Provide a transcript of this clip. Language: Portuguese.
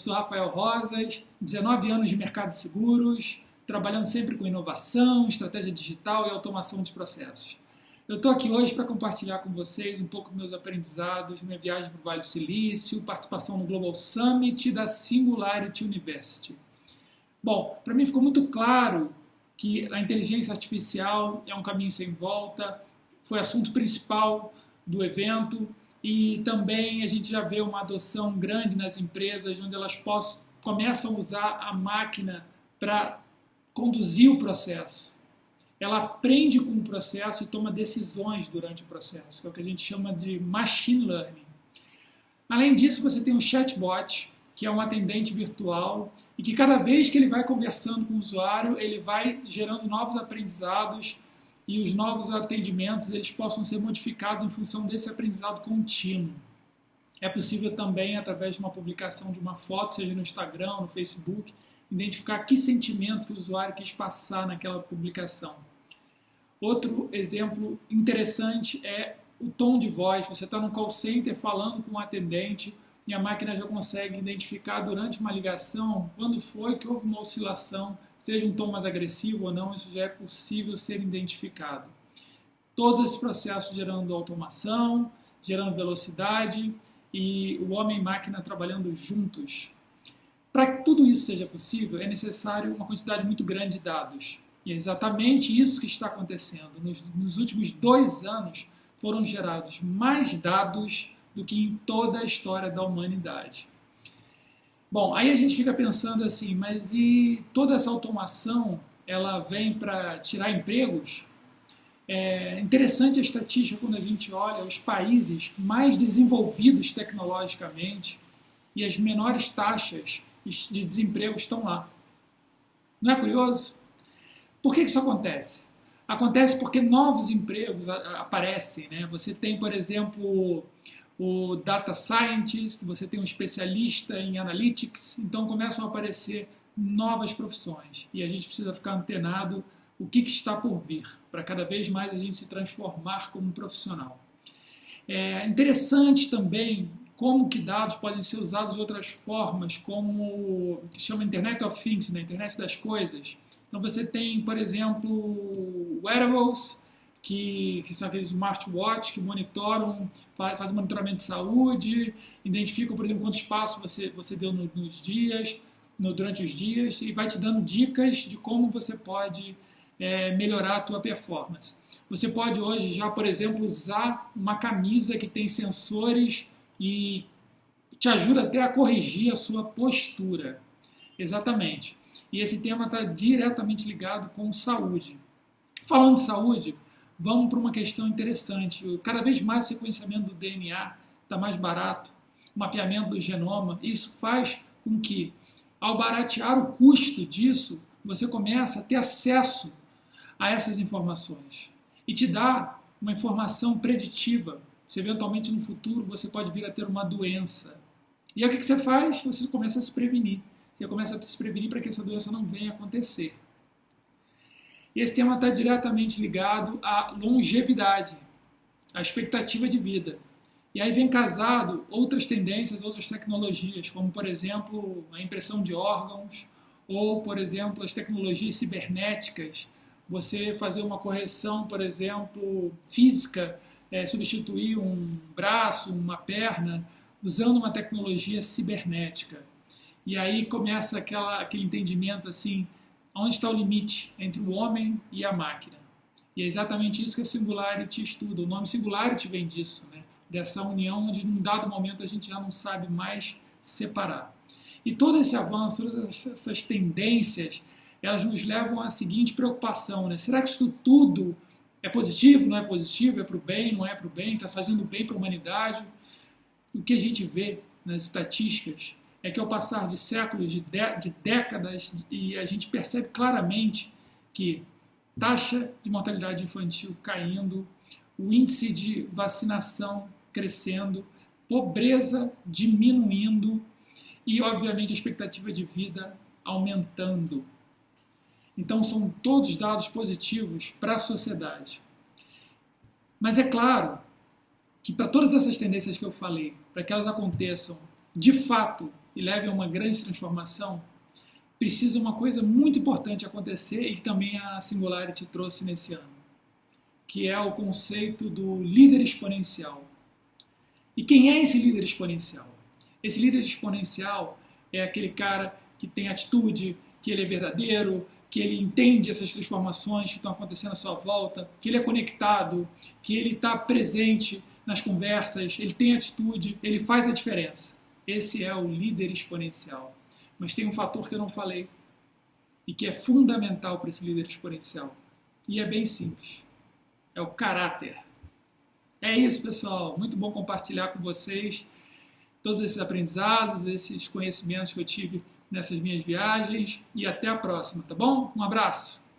sou Rafael Rosas, 19 anos de mercado de seguros, trabalhando sempre com inovação, estratégia digital e automação de processos. Eu estou aqui hoje para compartilhar com vocês um pouco dos meus aprendizados, minha viagem para o Vale do Silício, participação no Global Summit da Singularity University. Bom, para mim ficou muito claro que a inteligência artificial é um caminho sem volta, foi assunto principal do evento e também a gente já vê uma adoção grande nas empresas, onde elas começam a usar a máquina para conduzir o processo. Ela aprende com o processo e toma decisões durante o processo, que é o que a gente chama de machine learning. Além disso, você tem um chatbot, que é um atendente virtual, e que cada vez que ele vai conversando com o usuário, ele vai gerando novos aprendizados e os novos atendimentos eles possam ser modificados em função desse aprendizado contínuo. É possível também, através de uma publicação de uma foto, seja no Instagram, no Facebook, identificar que sentimento que o usuário quis passar naquela publicação. Outro exemplo interessante é o tom de voz. Você está no call center falando com um atendente e a máquina já consegue identificar durante uma ligação quando foi que houve uma oscilação, seja um tom mais agressivo ou não, isso já é possível ser identificado. Todos esses processos gerando automação, gerando velocidade e o homem e máquina trabalhando juntos. Para que tudo isso seja possível, é necessário uma quantidade muito grande de dados. E é exatamente isso que está acontecendo. Nos últimos 2 anos foram gerados mais dados do que em toda a história da humanidade. Bom, aí a gente fica pensando assim, mas e toda essa automação, ela vem para tirar empregos? É interessante a estatística quando a gente olha os países mais desenvolvidos tecnologicamente e as menores taxas de desemprego estão lá. Não é curioso? Por que isso acontece? Acontece porque novos empregos aparecem, né? Você tem, por exemplo, o data scientist, você tem um especialista em analytics, então começam a aparecer novas profissões e a gente precisa ficar antenado o que está por vir, para cada vez mais a gente se transformar como profissional. É interessante também como que dados podem ser usados de outras formas, como o que chama Internet of Things, né? Internet das coisas. Então você tem, por exemplo, wearables, que são aqueles smartwatches que monitoram, fazem monitoramento de saúde, identificam, por exemplo, quanto espaço você deu durante os dias e vai te dando dicas de como você pode melhorar a tua performance. Você pode hoje já, por exemplo, usar uma camisa que tem sensores e te ajuda até a corrigir a sua postura. Exatamente. E esse tema está diretamente ligado com saúde. Falando de saúde, vamos para uma questão interessante. Cada vez mais o sequenciamento do DNA está mais barato, o mapeamento do genoma. Isso faz com que, ao baratear o custo disso, você comece a ter acesso a essas informações. E te dá uma informação preditiva. Se eventualmente no futuro você pode vir a ter uma doença. E aí o que você faz? Você começa a se prevenir. Você começa a se prevenir para que essa doença não venha a acontecer. E esse tema está diretamente ligado à longevidade, à expectativa de vida. E aí vem casado outras tendências, outras tecnologias, como, por exemplo, a impressão de órgãos, ou, por exemplo, as tecnologias cibernéticas. Você fazer uma correção, por exemplo, física, substituir um braço, uma perna, usando uma tecnologia cibernética. E aí começa aquele entendimento assim, onde está o limite entre o homem e a máquina. E é exatamente isso que a Singularity estuda. O nome Singularity vem disso, né? Dessa união onde, num dado momento, a gente já não sabe mais separar. E todo esse avanço, todas essas tendências, elas nos levam à seguinte preocupação, né? Será que isso tudo é positivo, não é positivo, é para o bem, não é para o bem, está fazendo bem para a humanidade? O que a gente vê nas estatísticas é que ao passar de séculos, de décadas, e a gente percebe claramente que taxa de mortalidade infantil caindo, o índice de vacinação crescendo, pobreza diminuindo e, obviamente, a expectativa de vida aumentando. Então, são todos dados positivos para a sociedade. Mas é claro que para todas essas tendências que eu falei, para que elas aconteçam de fato e leve a uma grande transformação, precisa uma coisa muito importante acontecer e que também a Singularity trouxe nesse ano, que é o conceito do líder exponencial. E quem é esse líder exponencial? Esse líder exponencial é aquele cara que tem atitude, que ele é verdadeiro, que ele entende essas transformações que estão acontecendo à sua volta, que ele é conectado, que ele está presente nas conversas, ele tem atitude, ele faz a diferença. Esse é o líder exponencial. Mas tem um fator que eu não falei e que é fundamental para esse líder exponencial. E é bem simples. É o caráter. É isso, pessoal. Muito bom compartilhar com vocês todos esses aprendizados, esses conhecimentos que eu tive nessas minhas viagens. E até a próxima, tá bom? Um abraço!